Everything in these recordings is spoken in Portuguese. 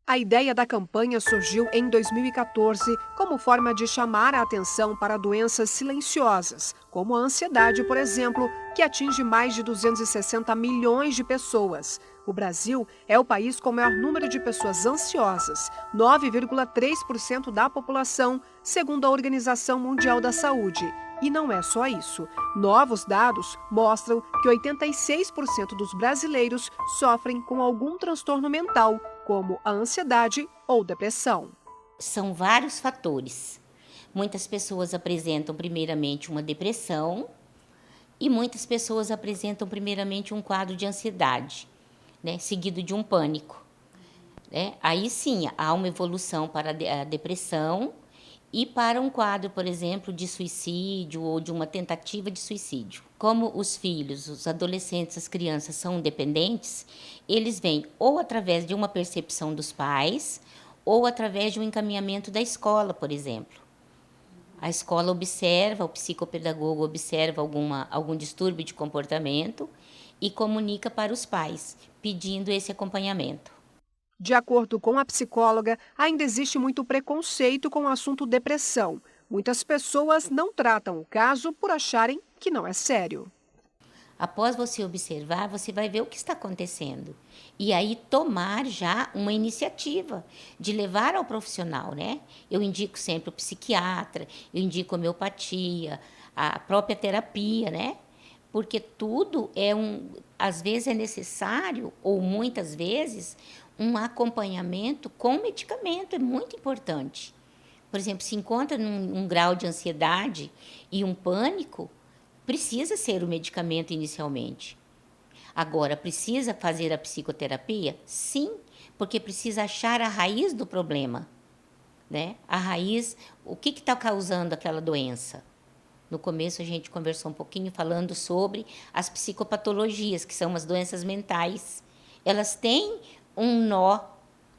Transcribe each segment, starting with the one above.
A ideia da campanha surgiu em 2014 como forma de chamar a atenção para doenças silenciosas, como a ansiedade, por exemplo, que atinge mais de 260 milhões de pessoas. O Brasil é o país com o maior número de pessoas ansiosas, 9,3% da população, segundo a Organização Mundial da Saúde. E não é só isso. Novos dados mostram que 86% dos brasileiros sofrem com algum transtorno mental, como a ansiedade ou depressão. São vários fatores. Muitas pessoas apresentam primeiramente uma depressão e muitas pessoas apresentam primeiramente um quadro de ansiedade, né, seguido de um pânico. Né? Aí sim, há uma evolução para a depressão e para um quadro, por exemplo, de suicídio ou de uma tentativa de suicídio. Como os filhos, os adolescentes, as crianças são dependentes, eles vêm ou através de uma percepção dos pais ou através de um encaminhamento da escola, por exemplo. A escola observa, o psicopedagogo observa algum distúrbio de comportamento e comunica para os pais, pedindo esse acompanhamento. De acordo com a psicóloga, ainda existe muito preconceito com o assunto depressão. Muitas pessoas não tratam o caso por acharem que não é sério. Após você observar, você vai ver o que está acontecendo. E aí tomar já uma iniciativa de levar ao profissional, né? Eu indico sempre o psiquiatra, eu indico a homeopatia, a própria terapia, né? Porque tudo às vezes é necessário, ou muitas vezes, um acompanhamento com medicamento, é muito importante. Por exemplo, se encontra num grau de ansiedade e um pânico, precisa ser o medicamento inicialmente. Agora, precisa fazer a psicoterapia? Sim, porque precisa achar a raiz do problema, né? A raiz, o que está causando aquela doença? No começo a gente conversou um pouquinho falando sobre as psicopatologias, que são as doenças mentais. Elas têm um nó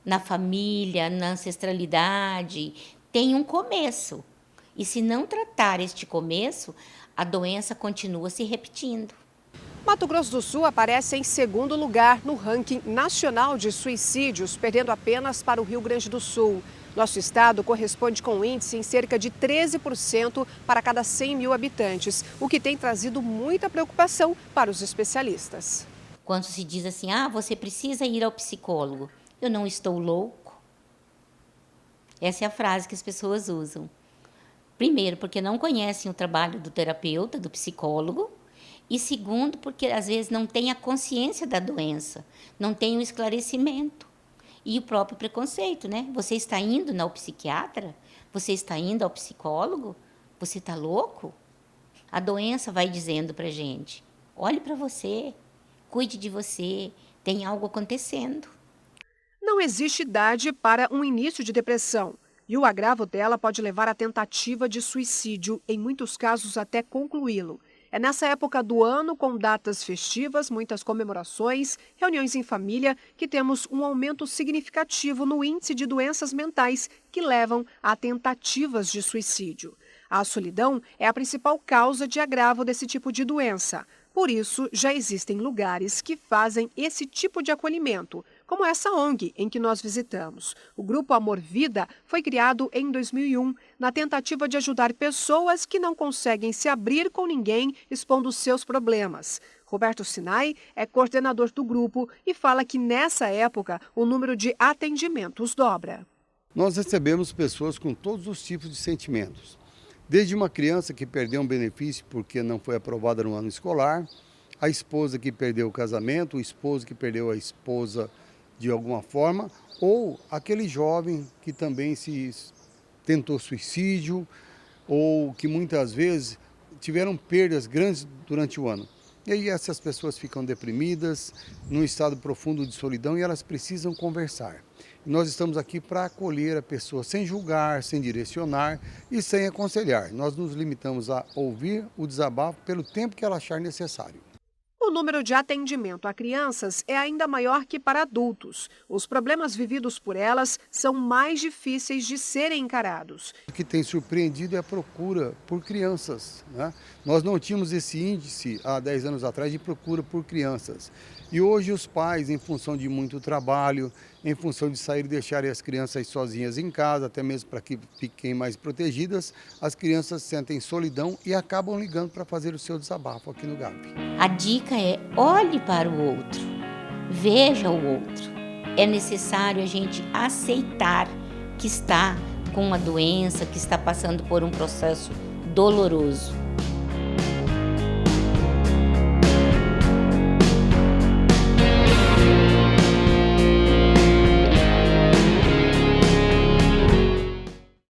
na família, na ancestralidade, tem um começo. E se não tratar este começo, a doença continua se repetindo. Mato Grosso do Sul aparece em segundo lugar no ranking nacional de suicídios, perdendo apenas para o Rio Grande do Sul. Nosso estado corresponde com um índice em cerca de 13% para cada 100 mil habitantes, o que tem trazido muita preocupação para os especialistas. Quando se diz assim, você precisa ir ao psicólogo, eu não estou louco. Essa é a frase que as pessoas usam. Primeiro, porque não conhecem o trabalho do terapeuta, do psicólogo, e segundo, porque às vezes não tem a consciência da doença, não tem o esclarecimento. E o próprio preconceito, né? Você está indo ao psiquiatra? Você está indo ao psicólogo? Você está louco? A doença vai dizendo para a gente, olhe para você, cuide de você, tem algo acontecendo. Não existe idade para um início de depressão. E o agravo dela pode levar à tentativa de suicídio, em muitos casos até concluí-lo. É nessa época do ano, com datas festivas, muitas comemorações, reuniões em família, que temos um aumento significativo no índice de doenças mentais que levam a tentativas de suicídio. A solidão é a principal causa de agravo desse tipo de doença. Por isso, já existem lugares que fazem esse tipo de acolhimento, como essa ONG em que nós visitamos. O Grupo Amor Vida foi criado em 2001, na tentativa de ajudar pessoas que não conseguem se abrir com ninguém expondo seus problemas. Roberto Sinai é coordenador do grupo e fala que nessa época o número de atendimentos dobra. Nós recebemos pessoas com todos os tipos de sentimentos. Desde uma criança que perdeu um benefício porque não foi aprovada no ano escolar, a esposa que perdeu o casamento, o esposo que perdeu a esposa de alguma forma, ou aquele jovem que também tentou suicídio, ou que muitas vezes tiveram perdas grandes durante o ano. E aí essas pessoas ficam deprimidas, num estado profundo de solidão e elas precisam conversar. E nós estamos aqui para acolher a pessoa sem julgar, sem direcionar e sem aconselhar. Nós nos limitamos a ouvir o desabafo pelo tempo que ela achar necessário. O número de atendimento a crianças é ainda maior que para adultos. Os problemas vividos por elas são mais difíceis de serem encarados. O que tem surpreendido é a procura por crianças, né? Nós não tínhamos esse índice há 10 anos atrás de procura por crianças. E hoje os pais, em função de muito trabalho, em função de sair e deixarem as crianças sozinhas em casa, até mesmo para que fiquem mais protegidas, as crianças sentem solidão e acabam ligando para fazer o seu desabafo aqui no GAP. A dica é: olhe para o outro, veja o outro. É necessário a gente aceitar que está com uma doença, que está passando por um processo doloroso.